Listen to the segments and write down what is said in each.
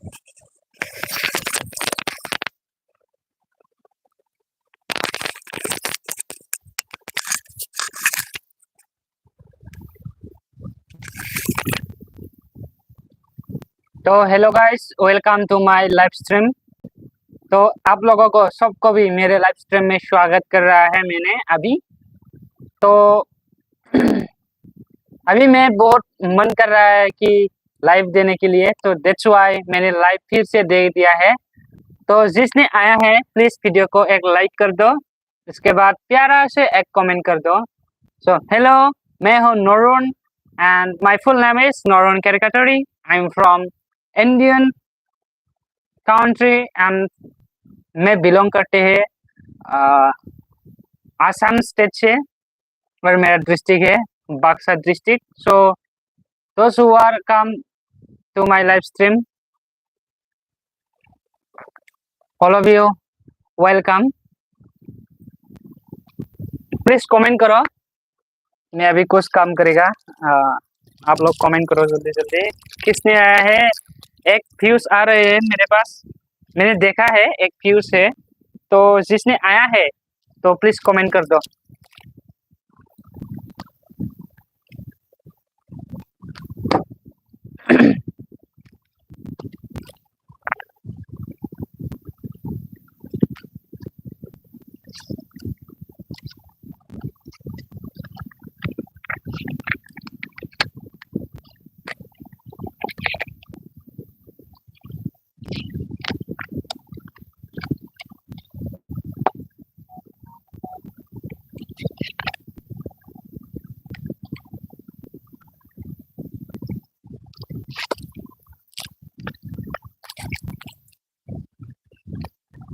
तो hello guys, welcome to my live stream. तो आप लोगों को सबको भी मेरे लाइव स्ट्रीम में स्वागत कर रहा है मैंने अभी। तो अभी मैं बहुत मन कर रहा है कि लाइव देने के लिए, तो दैट्स व्हाई मैंने लाइव फिर से दे दिया है। तो जिसने आया है प्लीज वीडियो को एक लाइक कर दो, इसके बाद प्यारा से एक कमेंट कर दो। सो हेलो, मैं हूँ नोरुन and my full name is नोरुन कैरिकेचरी। I am from Indian country and मैं बिलोंग करते हैं आसाम स्टेट से, और मेरा डिस्ट्रिक्ट है बक्सर डिस्ट्रिक्ट। सो दोस्त who are come to my live stream, all of you welcome. Please comment करो, मैं अभी कुछ काम करेगा। आप लोग कमेंट करो जल्दी जल्दी। किसने आया है? एक व्यूज आ रहे हैं मेरे पास, मैंने देखा है एक व्यूज है। तो जिसने आया है तो प्लीज कमेंट कर दो।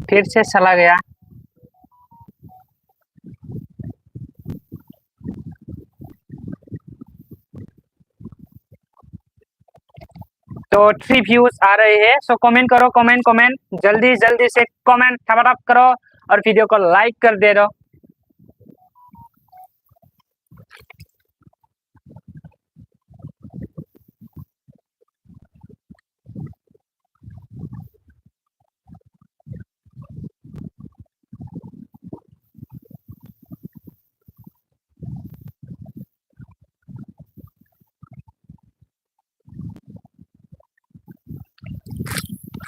फिर से चला गया। तो 3 व्यूज आ रहे हैं। सो कमेंट करो, कमेंट कमेंट जल्दी जल्दी से कमेंट फटाफट करो और वीडियो को लाइक कर दे दो।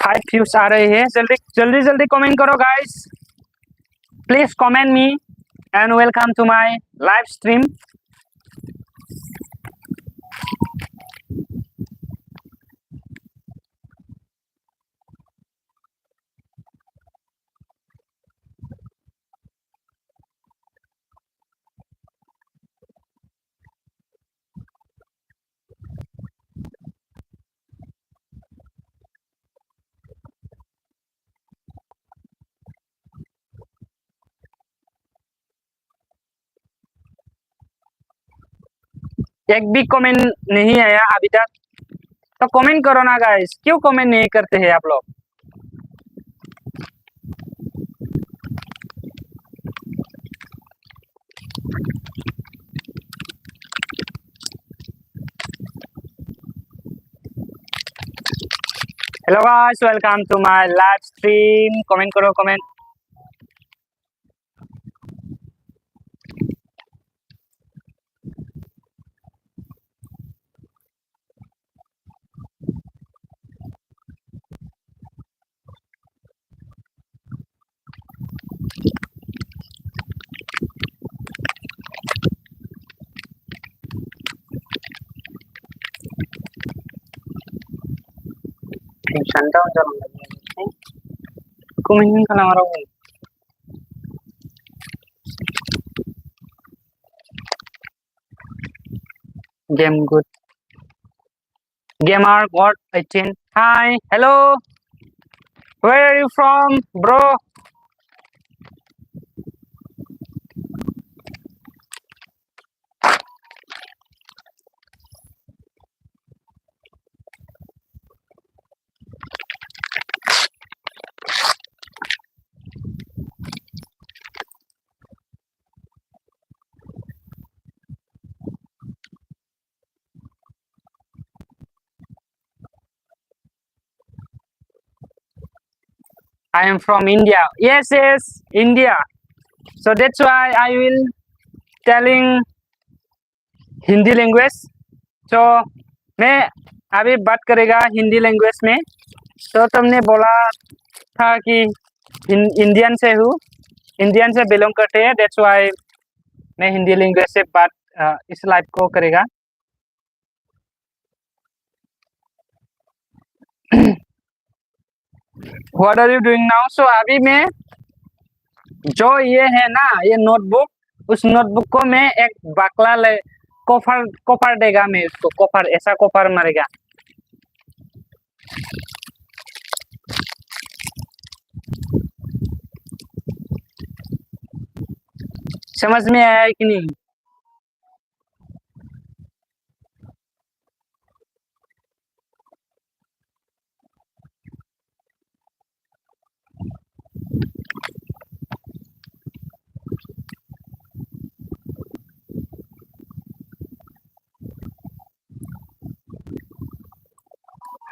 फाइव व्यूज आ रहे हैं, जल्दी जल्दी जल्दी कमेंट करो guys, please comment me and welcome to my live stream. एक भी कमेंट नहीं आया अभी तक, तो कमेंट करो ना गाइस, क्यों कमेंट नहीं करते हैं आप लोग? Hello guys, welcome to my live stream. Comment करो, comment. Shutdown jalan lagi. Kumain ka lang araw. Game good. Gamer God 18. Hi, hello. Where are you from, bro? I am from India. Yes, yes, India. So that's why I will telling Hindi language. तो मैं अभी बात करेगा Hindi language में. तो तुमने बोला था कि इंडियन से हूँ, इंडियन से बिलोंग करते हैं. दैट्स वाई मैं हिंदी लैंग्वेज से बात इस लाइव को करेगा. What are you doing now? So अभी मैं जो ये है ना, ये नोटबुक, उस नोटबुक को मैं एक बकला ले कोफर देगा. मैं उसको कोफर, ऐसा कोफर मारेगा. समझ में आया कि नहीं?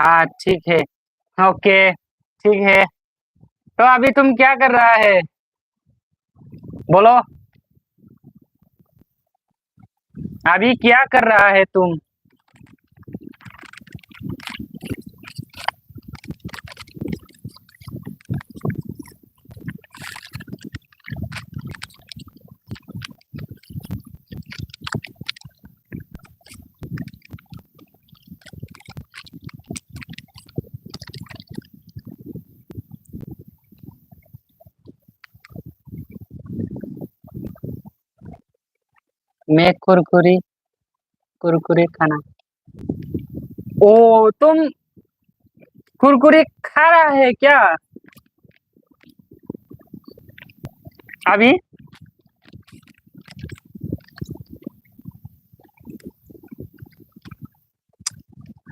हाँ ठीक है. ओके ठीक है. तो अभी तुम क्या कर रहा है? बोलो, अभी क्या कर रहा है तुम? मैं कुरकुरे खाना. ओ, तुम कुरकुरे खा रहा है क्या अभी?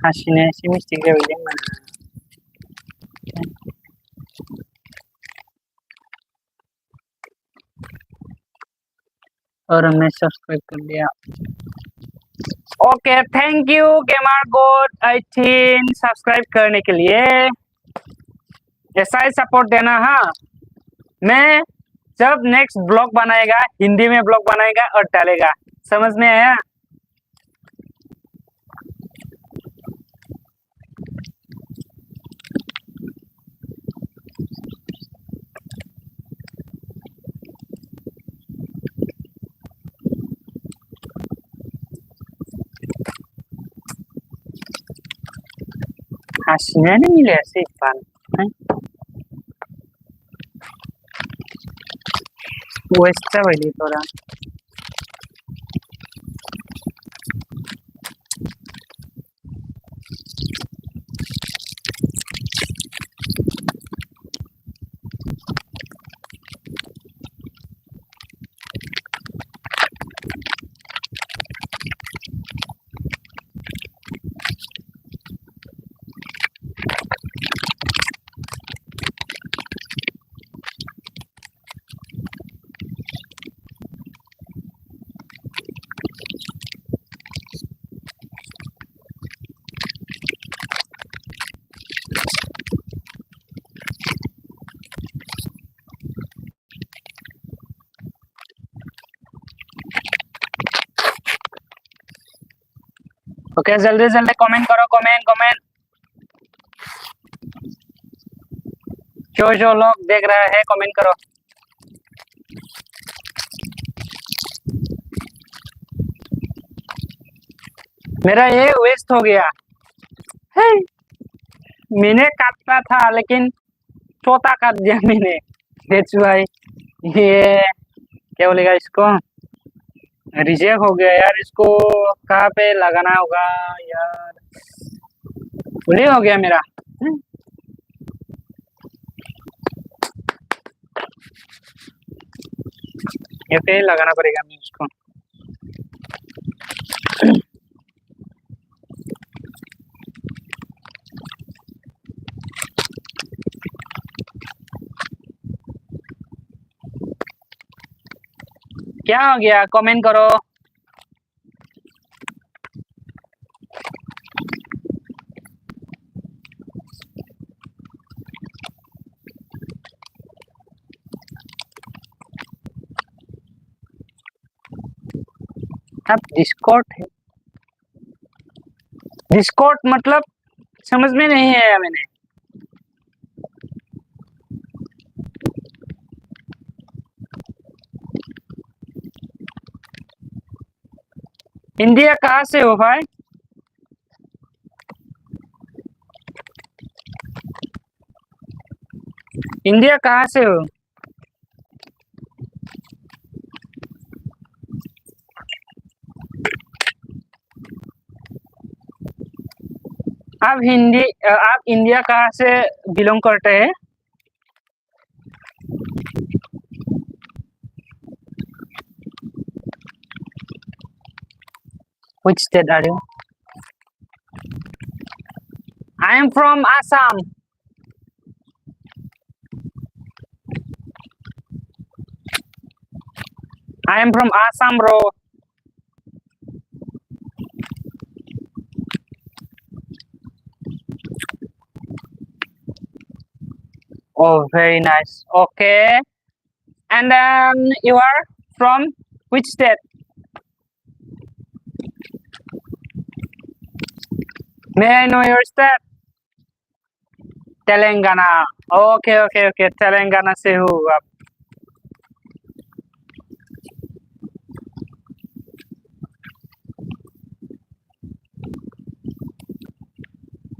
हासिने मिस्टेक जाबाय जोंना. और हमने सब्सक्राइब कर लिया. ओके, थैंक यू गेमर गोड 18 सब्सक्राइब करने के लिए. ऐसा ही सपोर्ट देना. हाँ, मैं जब नेक्स्ट ब्लॉग बनाएगा, हिंदी में ब्लॉग बनाएगा और डालेगा. समझ में आया? हासिनायानो मिलायासै बाल. वेस्ट जाबायलै तोरा. ओके, जल्दी जल्दी कमेंट करो. कमेंट. जो लोग देख रहे हैं कमेंट करो. मेरा ये वेस्ट हो गया है. मैंने काटता था लेकिन चौथा काट दिया मैंने. दैट्स वाई ये क्या बोलेगा इसको, रिजेक्ट हो गया यार. इसको कहाँ पे लगाना होगा यार, भूल हो गया मेरा. ये पे लगाना पड़ेगा मुझे इसको. क्या हो गया? कमेंट करो. अब डिस्कॉर्ड है, डिस्कॉर्ड मतलब समझ में नहीं आया मैंने। इंडिया कहाँ से हो भाई? इंडिया कहाँ से हो? आप इंडिया कहाँ से बिलोंग करते हैं? Which state are you? I am from Assam. I am from Assam, bro. Oh, very nice. Okay. And then you are from which state? May I know your state? Telangana. Okay okay okay, Telangana से हो आप।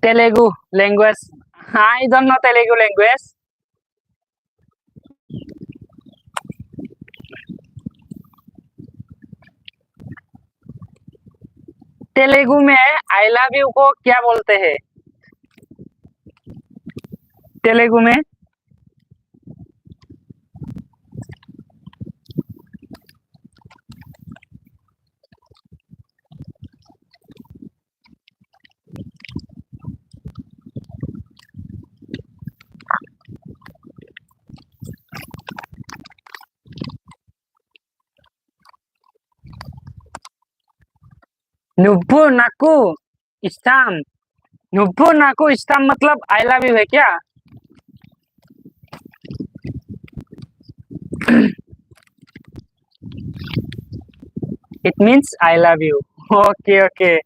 Telugu language. I don't know Telugu language. Telugu में I love you को क्या बोलते हैं? तेलुगु में नुब्बू नाकू इस्ताम। नुब्बू नाकू इस्ताम मतलब आई लव यू है क्या? It means I love you. Okay, okay.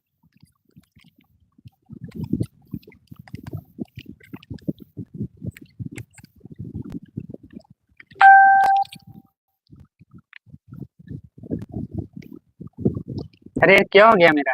अरे क्या हो गया मेरा?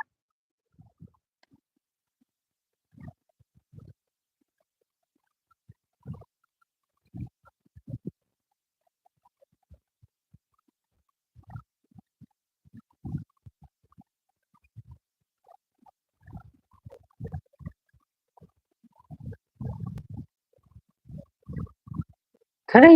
अरे